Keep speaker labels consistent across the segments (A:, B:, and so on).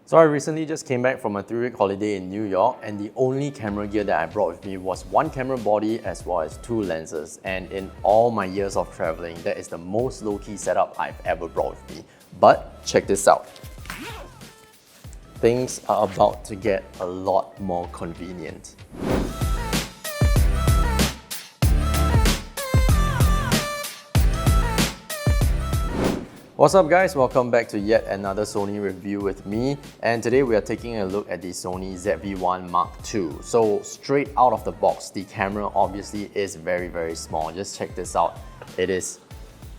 A: So I recently just came back from a 3-week holiday in New York, and the only camera gear that I brought with me was one camera body as well as 2 lenses. And in all my years of traveling, that is the most low-key setup I've ever brought with me. But check this out. Things are about to get a lot more convenient. What's up guys, welcome back to yet another Sony review with me, and today we are taking a look at the Sony ZV-1 II. So straight out of the box, the camera obviously is very small. Just check this out. It is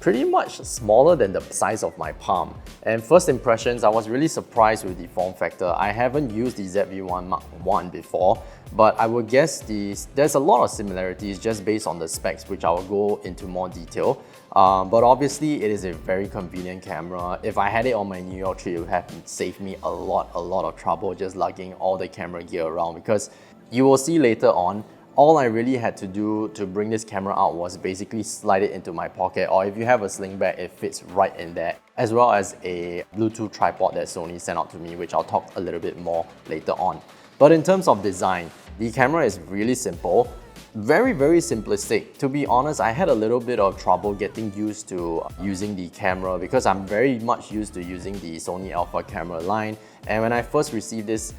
A: pretty much smaller than the size of my palm. And first impressions, I was really surprised with the form factor. I haven't used the ZV-1 I before, but I would guess there's a lot of similarities just based on the specs, which I will go into more detail. But obviously it is a very convenient camera. If I had it on my New York trip, it would have saved me a lot of trouble just lugging all the camera gear around, because you will see later on, all I really had to do to bring this camera out was basically slide it into my pocket, or if you have a sling bag, it fits right in there, as well as a Bluetooth tripod that Sony sent out to me, which I'll talk a little bit more later on. But in terms of design, the camera is really simple, very simplistic. To be honest, I had a little bit of trouble getting used to using the camera because I'm very much used to using the Sony Alpha camera line, and when I first received this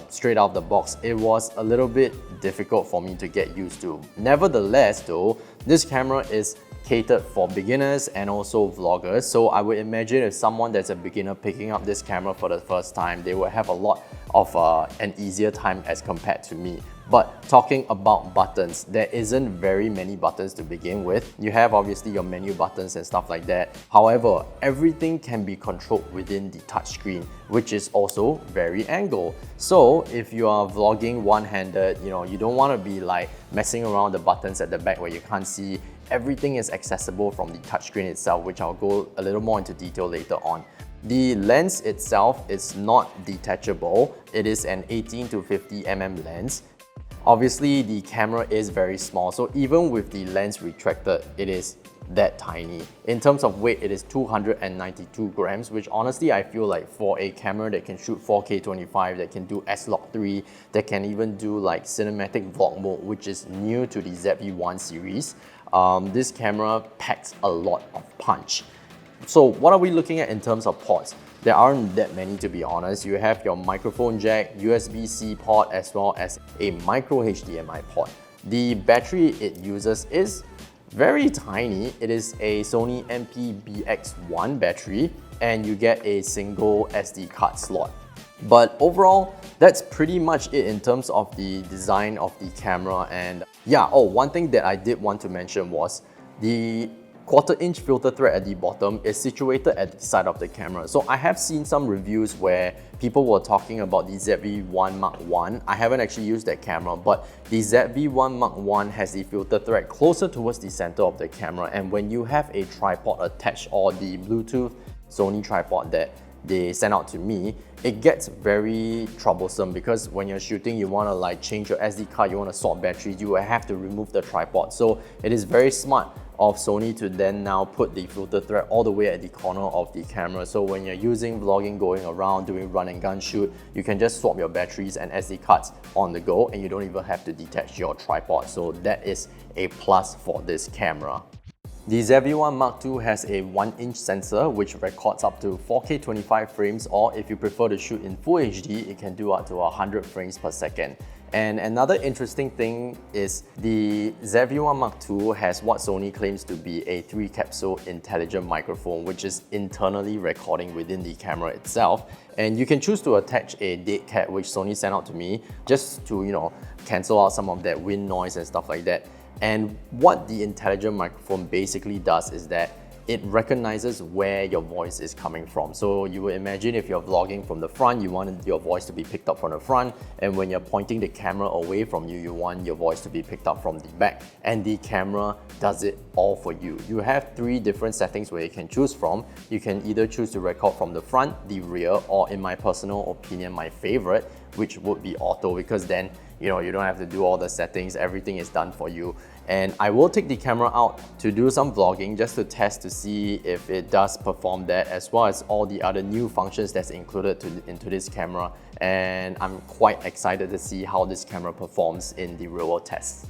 A: straight out of the box, it was a little bit difficult for me to get used to. Nevertheless though, this camera is catered for beginners and also vloggers, so I would imagine if someone that's a beginner picking up this camera for the first time, they will have a lot of an easier time as compared to me. But talking about buttons, there isn't very many buttons to begin with. You have obviously your menu buttons and stuff like that. However, everything can be controlled within the touchscreen, which is also very angled. So if you are vlogging one-handed, you don't want to be like messing around the buttons at the back where you can't see. Everything is accessible from the touchscreen itself, which I'll go a little more into detail later on. The lens itself is not detachable. It is an 18 to 50mm lens. Obviously, the camera is very small, so even with the lens retracted, it is that tiny. In terms of weight, it is 292 grams, which honestly I feel like for a camera that can shoot 4K 25, that can do S-Log3, that can even do like cinematic vlog mode, which is new to the ZV-1 series, this camera packs a lot of punch. So what are we looking at in terms of ports? There aren't that many, to be honest. You have your microphone jack, USB-C port, as well as a micro HDMI port. The battery it uses is very tiny. It is a Sony MP-BX1 battery, and you get a single SD card slot. But overall, that's pretty much it in terms of the design of the camera. And yeah, one thing that I did want to mention was the 1/4-inch filter thread at the bottom is situated at the side of the camera. So I have seen some reviews where people were talking about the ZV-1 I. I haven't actually used that camera, but the ZV-1 I has the filter thread closer towards the center of the camera, and when you have a tripod attached, or the Bluetooth Sony tripod that they sent out to me, it gets very troublesome because when you're shooting, you want to like change your SD card, you want to swap batteries, you will have to remove the tripod. So it is very smart of Sony to then now put the filter thread all the way at the corner of the camera. So when you're using vlogging, going around, doing run and gun shoot, you can just swap your batteries and SD cards on the go, and you don't even have to detach your tripod. So that is a plus for this camera. The ZV-1 II has a 1-inch sensor which records up to 4K 25 frames, or if you prefer to shoot in Full HD, it can do up to 100 frames per second. And another interesting thing is the ZV-1 II has what Sony claims to be a 3-capsule intelligent microphone, which is internally recording within the camera itself. And you can choose to attach a dead cat, which Sony sent out to me, just to, cancel out some of that wind noise and stuff like that. And what the intelligent microphone basically does is that it recognizes where your voice is coming from. So you would imagine if you're vlogging from the front, you want your voice to be picked up from the front, and when you're pointing the camera away from you, you want your voice to be picked up from the back, and the camera does it all for you. You have 3 different settings where you can choose from. You can either choose to record from the front, the rear, or in my personal opinion, my favorite, which would be auto, because then you don't have to do all the settings, everything is done for you. And I will take the camera out to do some vlogging just to test to see if it does perform that, as well as all the other new functions that's included into this camera. And I'm quite excited to see how this camera performs in the real world tests.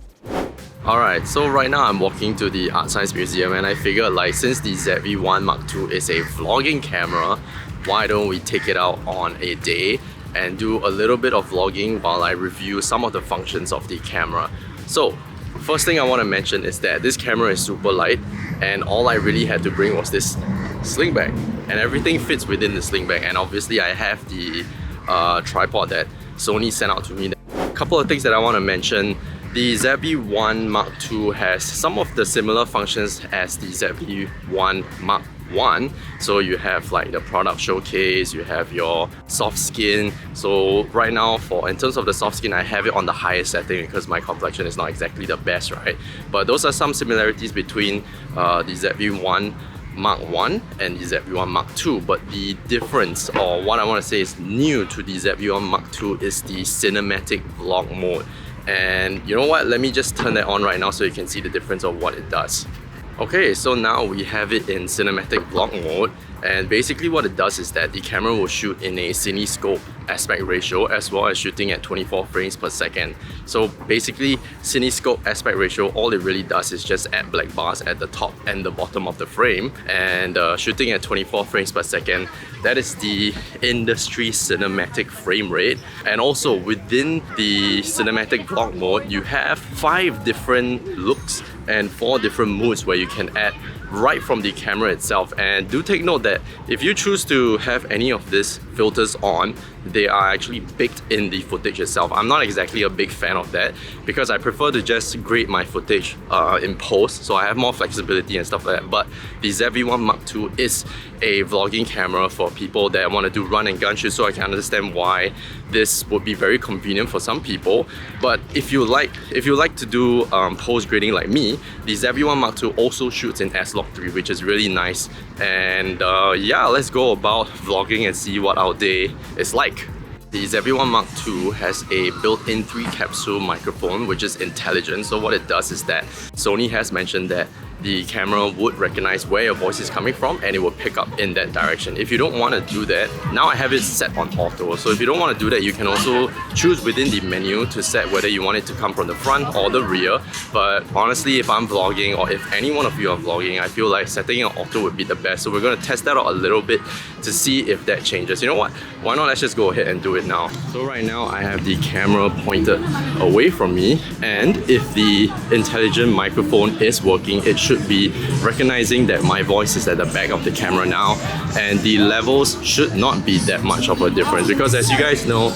A: Alright, so right now I'm walking to the Art Science Museum, and I figured, like, since the ZV-1 Mark II is a vlogging camera, why don't we take it out on a day and do a little bit of vlogging while I review some of the functions of the camera. So first thing I want to mention is that this camera is super light, and all I really had to bring was this sling bag, and everything fits within the sling bag. And obviously I have the tripod that Sony sent out to me. A couple of things that I want to mention. The ZV-1 Mark II has some of the similar functions as the ZV-1 Mark I. So you have like the product showcase, you have your soft skin. So right now, in terms of the soft skin, I have it on the highest setting because my complexion is not exactly the best, right? But those are some similarities between the ZV-1 Mark I and the ZV-1 Mark II. But the difference, or what I want to say is new to the ZV-1 Mark II, is the cinematic vlog mode. And you know what, let me just turn that on right now so you can see the difference of what it does. Okay, so now we have it in cinematic vlog mode, and basically what it does is that the camera will shoot in a CineScope aspect ratio as well as shooting at 24 frames per second. So basically, CineScope aspect ratio, all it really does is just add black bars at the top and the bottom of the frame, and shooting at 24 frames per second, that is the industry cinematic frame rate. And also within the cinematic vlog mode, you have 5 different looks and 4 different moods where you can add right from the camera itself. And do take note that if you choose to have any of these filters on, they are actually baked in the footage itself. I'm not exactly a big fan of that because I prefer to just grade my footage in post, so I have more flexibility and stuff like that. But the ZV-1 Mark II is a vlogging camera for people that want to do run and gun shoots, so I can understand why this would be very convenient for some people. But if you like to do post grading like me, the ZV-1 Mark II also shoots in S-Log3, which is really nice. And yeah, let's go about vlogging and see what our day is like. The ZV-1 Mark II has a built-in 3-capsule microphone, which is intelligent. So what it does is that Sony has mentioned that the camera would recognize where your voice is coming from and it will pick up in that direction. If you don't want to do that, now I have it set on auto. So if you don't want to do that, you can also choose within the menu to set whether you want it to come from the front or the rear. But honestly, if I'm vlogging, or if any one of you are vlogging, I feel like setting it on auto would be the best. So we're going to test that out a little bit to see if that changes. You know what? Why not let's just go ahead and do it now. So right now I have the camera pointed away from me, and if the intelligent microphone is working, it should be recognizing that my voice is at the back of the camera now, and the levels should not be that much of a difference, because as you guys know,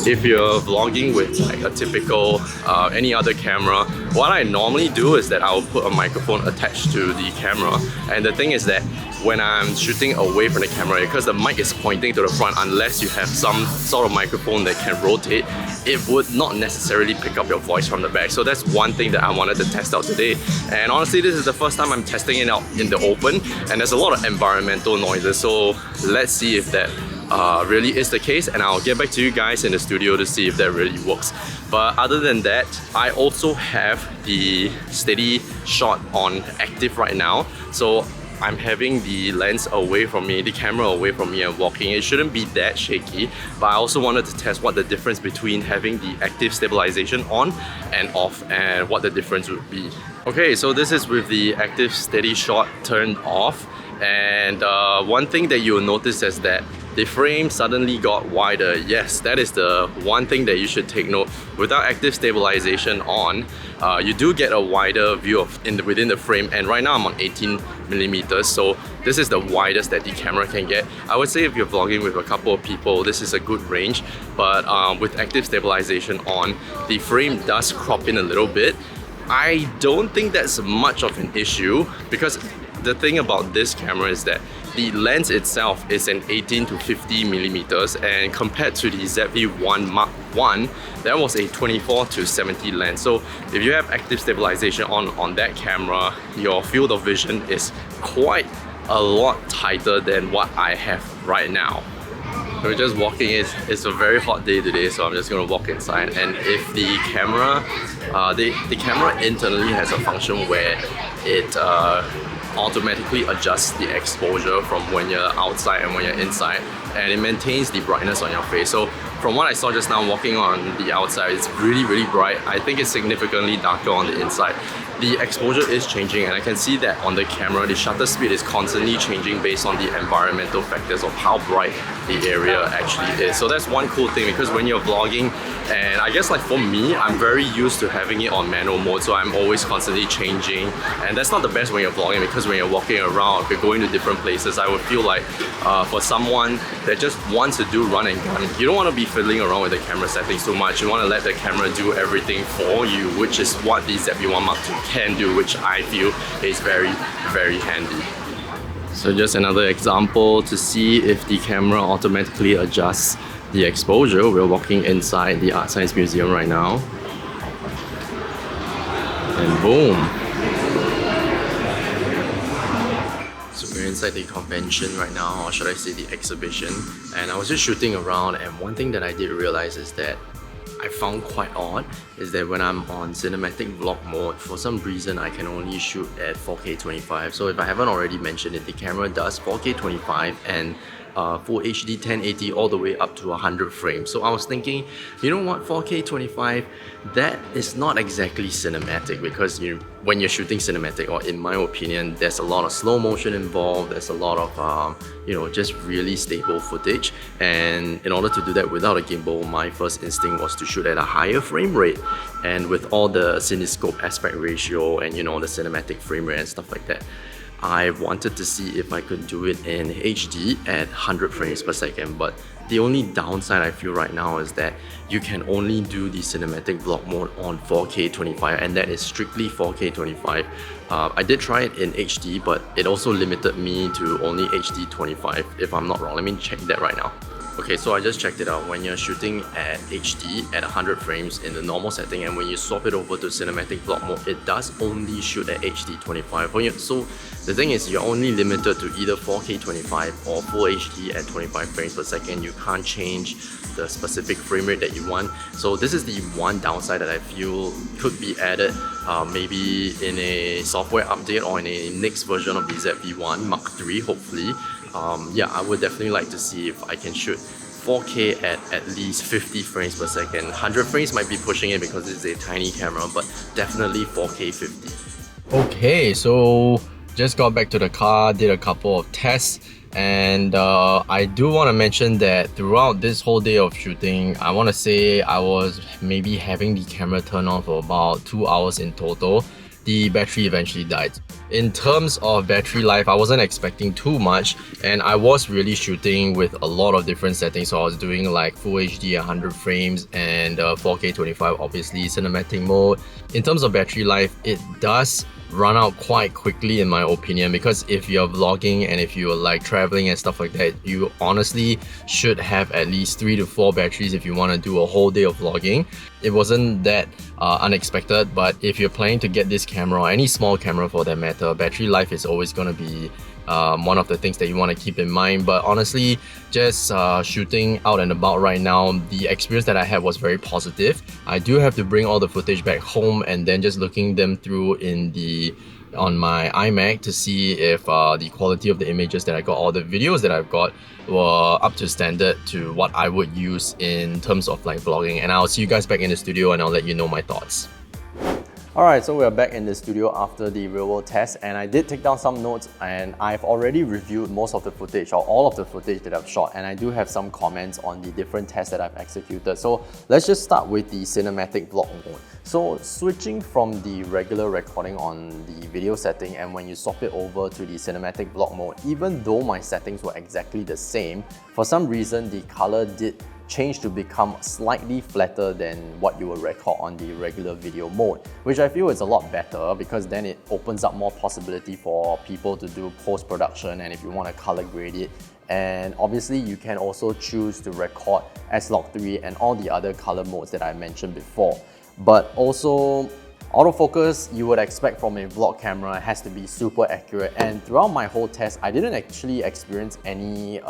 A: if you're vlogging with like a typical any other camera, what I normally do is that I will put a microphone attached to the camera. And the thing is that when I'm shooting away from the camera, because the mic is pointing to the front, unless you have some sort of microphone that can rotate, it would not necessarily pick up your voice from the back. So that's one thing that I wanted to test out today. And honestly, this is the first time I'm testing it out in the open, and there's a lot of environmental noises. So let's see if that really is the case, and I'll get back to you guys in the studio to see if that really works. But other than that, I also have the SteadyShot on active right now. So I'm having the lens away from me, the camera away from me, and walking. It shouldn't be that shaky, but I also wanted to test what the difference between having the active stabilization on and off, and what the difference would be. Okay, so this is with the active SteadyShot turned off, and one thing that you'll notice is that the frame suddenly got wider. Yes, that is the one thing that you should take note. Without active stabilization on, you do get a wider view of within the frame, and right now I'm on 18mm, so this is the widest that the camera can get. I would say if you're vlogging with a couple of people, this is a good range, but with active stabilization on, the frame does crop in a little bit. I don't think that's much of an issue, because the thing about this camera is that the lens itself is an 18 to 50mm, and compared to the ZV-1 Mark I, that was a 24 to 70 lens. So if you have active stabilization on that camera, your field of vision is quite a lot tighter than what I have right now. We're just walking. It's a very hot day today, so I'm just gonna walk inside. And if the camera, the camera internally has a function where it automatically adjusts the exposure from when you're outside and when you're inside, and it maintains the brightness on your face. So from what I saw just now walking on the outside, it's really bright. I think it's significantly darker on the inside. The exposure is changing, and I can see that on the camera, the shutter speed is constantly changing based on the environmental factors of how bright the area actually is. So that's one cool thing, because when you're vlogging, and I guess like for me, I'm very used to having it on manual mode, so I'm always constantly changing, and that's not the best when you're vlogging, because when you're walking around, if you're going to different places, I would feel like for someone that just wants to do run and gun, you don't want to be fiddling around with the camera settings too much. You want to let the camera do everything for you, which is what the ZV-1 Mark II can do, which I feel is very handy. So just another example to see if the camera automatically adjusts the exposure. We're walking inside the Art Science Museum right now. And boom! So we're inside the convention right now, or should I say the exhibition. And I was just shooting around, and one thing that I did realize is that I found quite odd is that when I'm on cinematic vlog mode, for some reason I can only shoot at 4K 25. So if I haven't already mentioned it, the camera does 4K 25 and Full HD 1080 all the way up to 100 frames. So I was thinking, you know what, 4K 25, that is not exactly cinematic, because when you're shooting cinematic, or in my opinion, there's a lot of slow motion involved, there's a lot of just really stable footage, and in order to do that without a gimbal, my first instinct was to shoot at a higher frame rate, and with all the cinescope aspect ratio and the cinematic frame rate and stuff like that, I wanted to see if I could do it in HD at 100 frames per second. But the only downside I feel right now is that you can only do the cinematic vlog mode on 4K 25, and that is strictly 4K 25. I did try it in HD, but it also limited me to only HD 25 if I'm not wrong. Let me check that right now. Okay, so I just checked it out. When you're shooting at HD at 100 frames in the normal setting, and when you swap it over to cinematic vlog mode, it does only shoot at HD 25. So the thing is, you're only limited to either 4K 25 or Full HD at 25 frames per second. You can't change the specific frame rate that you want. So this is the one downside that I feel could be added maybe in a software update or in a next version of the ZV-1 Mark III, hopefully. Yeah, I would definitely like to see if I can shoot 4K at least 50 frames per second. 100 frames might be pushing it because it's a tiny camera, but definitely 4K 50. Okay, so just got back to the car, did a couple of tests, and I do want to mention that throughout this whole day of shooting, I want to say I was maybe having the camera turn on for about 2 hours in total. The battery eventually died. In terms of battery life, I wasn't expecting too much, and I was really shooting with a lot of different settings. So I was doing like Full HD 100 frames and 4K 25, obviously cinematic mode. In terms of battery life, it does run out quite quickly in my opinion, because if you're vlogging and if you're like traveling and stuff like that, you honestly should have at least 3 to 4 batteries if you want to do a whole day of vlogging. It wasn't that unexpected, but if you're planning to get this camera, or any small camera for that matter, battery life is always going to be one of the things that you want to keep in mind. But honestly, just shooting out and about right now, the experience that I had was very positive. I do have to bring all the footage back home and then just looking them through on my iMac to see if the quality of the images that I got, or the videos that I've got, were up to standard to what I would use in terms of like vlogging. And I'll see you guys back in the studio and I'll let you know my thoughts. Alright, so we're back in the studio after the real world test, and I did take down some notes, and I've already reviewed most of the footage, or all of the footage that I've shot, and I do have some comments on the different tests that I've executed. So let's just start with the cinematic vlog mode. So switching from the regular recording on the video setting, and when you swap it over to the cinematic vlog mode, even though my settings were exactly the same, for some reason the color did change to become slightly flatter than what you will record on the regular video mode, which I feel is a lot better, because then it opens up more possibility for people to do post-production, and if you want to color grade it. And obviously you can also choose to record S-Log3 and all the other color modes that I mentioned before. But also, autofocus, you would expect from a vlog camera, has to be super accurate, and throughout my whole test I didn't actually experience any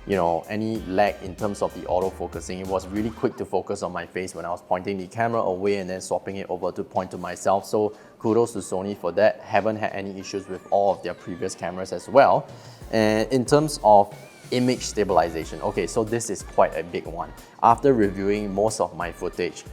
A: any lag in terms of the auto-focusing. It was really quick to focus on my face when I was pointing the camera away and then swapping it over to point to myself. So kudos to Sony for that. Haven't had any issues with all of their previous cameras as well. And in terms of image stabilization, okay, so this is quite a big one. After reviewing most of my footage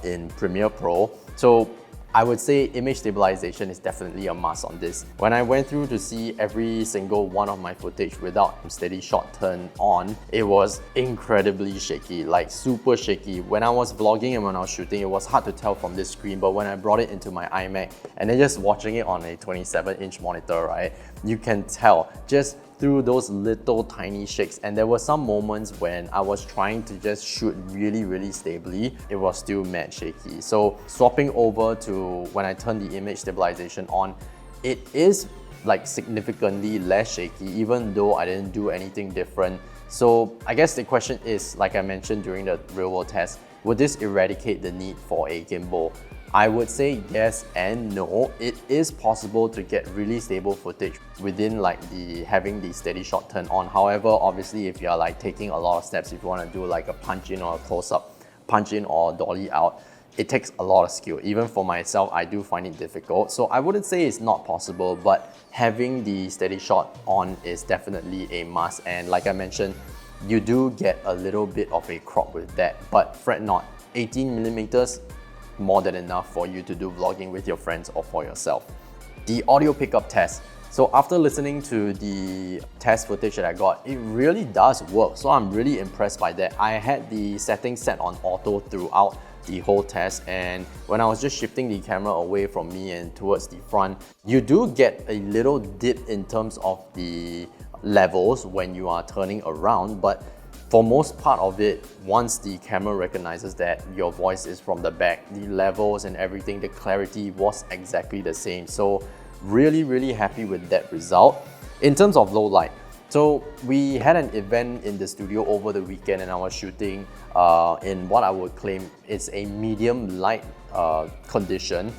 A: in Premiere Pro, so I would say image stabilization is definitely a must on this. When I went through to see every single one of my footage without SteadyShot turned on, it was incredibly shaky, like super shaky. When I was vlogging and when I was shooting, it was hard to tell from this screen, but when I brought it into my iMac and then just watching it on a 27-inch monitor, right, you can tell just through those little tiny shakes. And there were some moments when I was trying to just shoot really stably, it was still mad shaky. So swapping over to when I turn the image stabilization on, it is like significantly less shaky, even though I didn't do anything different. So I guess the question is, like I mentioned during the real world test, would this eradicate the need for a gimbal? I would say yes and no. It is possible to get really stable footage within like having the SteadyShot turned on. However, obviously if you're like taking a lot of steps, if you want to do like a punch in or a close up, punch in or dolly out, it takes a lot of skill. Even for myself, I do find it difficult. So I wouldn't say it's not possible, but having the SteadyShot on is definitely a must. And like I mentioned, you do get a little bit of a crop with that, but fret not, 18mm, more than enough for you to do vlogging with your friends or for yourself. The audio pickup test. So after listening to the test footage that I got, it really does work. So I'm really impressed by that. I had the settings set on auto throughout the whole test, and when I was just shifting the camera away from me and towards the front, you do get a little dip in terms of the levels when you are turning around, but for most part of it, once the camera recognizes that your voice is from the back, the levels and everything, the clarity was exactly the same. So really happy with that result. In terms of low light, so we had an event in the studio over the weekend and I was shooting in what I would claim is a medium light condition.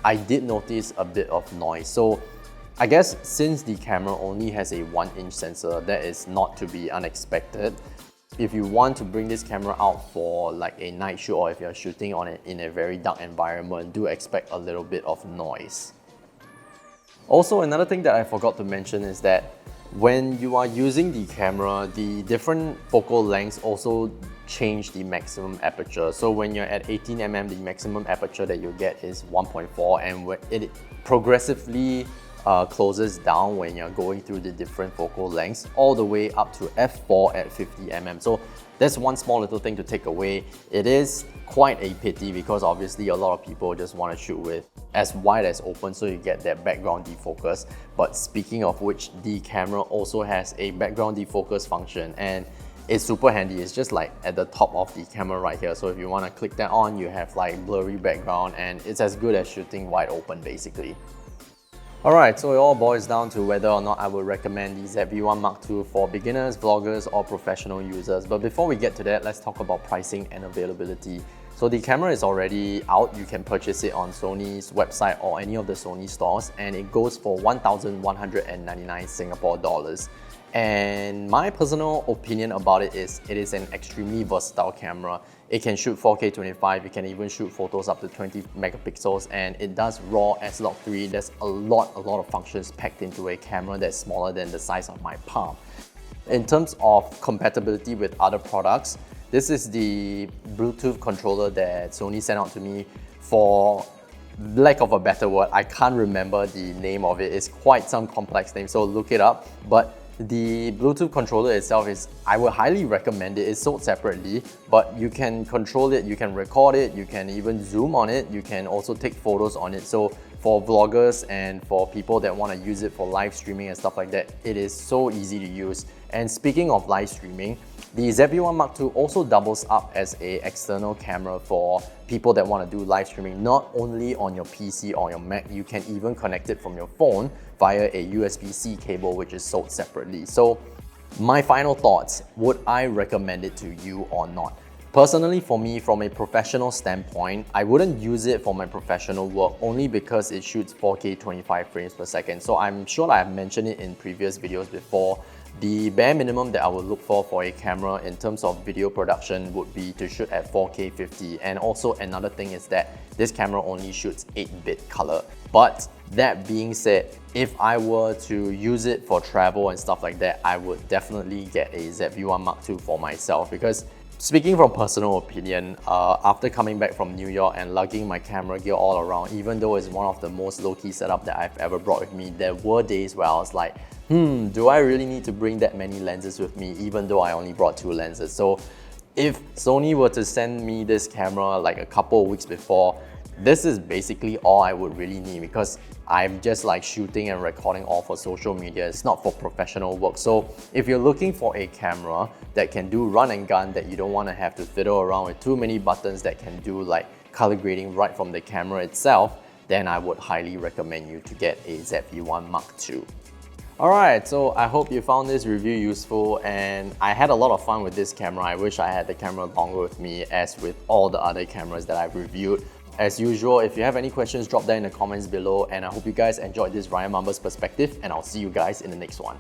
A: I did notice a bit of noise. So I guess since the camera only has a 1-inch sensor, that is not to be unexpected. If you want to bring this camera out for like a night shoot, or if you're shooting on it in a very dark environment, do expect a little bit of noise. Also, another thing that I forgot to mention is that when you are using the camera, the different focal lengths also change the maximum aperture. So when you're at 18mm, the maximum aperture that you get is 1.4, and it progressively closes down when you're going through the different focal lengths, all the way up to f4 at 50mm. So that's one small little thing to take away. It is quite a pity because obviously a lot of people just want to shoot with as wide as open so you get that background defocus. But speaking of which, the camera also has a background defocus function, and it's super handy. It's just like at the top of the camera right here. So if you want to click that on, you have like blurry background, and it's as good as shooting wide open basically. Alright, so it all boils down to whether or not I would recommend the ZV-1 Mark II for beginners, vloggers or professional users. But before we get to that, let's talk about pricing and availability. So the camera is already out. You can purchase it on Sony's website or any of the Sony stores, and it goes for 1,199 Singapore dollars. And my personal opinion about it is an extremely versatile camera. It can shoot 4K 25, it can even shoot photos up to 20 megapixels, and it does RAW S-Log3. There's a lot of functions packed into a camera that's smaller than the size of my palm. In terms of compatibility with other products, this is the Bluetooth controller that Sony sent out to me. For lack of a better word, I can't remember the name of it. It's quite some complex name, so look it up. But the Bluetooth controller itself I would highly recommend it. It's sold separately, but you can control it, you can record it, you can even zoom on it, you can also take photos on it. So for vloggers and for people that want to use it for live streaming and stuff like that, it is so easy to use. And speaking of live streaming, the ZV-1 Mark II also doubles up as an external camera for people that want to do live streaming, not only on your PC or your Mac. You can even connect it from your phone via a USB-C cable, which is sold separately. So my final thoughts, would I recommend it to you or not? Personally, for me, from a professional standpoint, I wouldn't use it for my professional work only because it shoots 4K 25 frames per second. So I'm sure I've mentioned it in previous videos before, The bare minimum that I would look for a camera in terms of video production would be to shoot at 4K 50. And also another thing is that this camera only shoots 8-bit color. But that being said, if I were to use it for travel and stuff like that, I would definitely get a ZV-1 Mark II for myself, because speaking from personal opinion, after coming back from New York and lugging my camera gear all around, even though it's one of the most low-key setup that I've ever brought with me, there were days where I was like, do I really need to bring that many lenses with me, even though I only brought 2 lenses? So if Sony were to send me this camera like a couple of weeks before, this is basically all I would really need, because I'm just like shooting and recording all for social media. It's not for professional work. So if you're looking for a camera that can do run and gun, that you don't want to have to fiddle around with too many buttons, that can do like color grading right from the camera itself, then I would highly recommend you to get a ZV-1 Mark II. Alright, so I hope you found this review useful, and I had a lot of fun with this camera. I wish I had the camera longer with me, as with all the other cameras that I've reviewed. As usual, if you have any questions, drop that in the comments below, and I hope you guys enjoyed this Ryan Mamba's perspective, and I'll see you guys in the next one.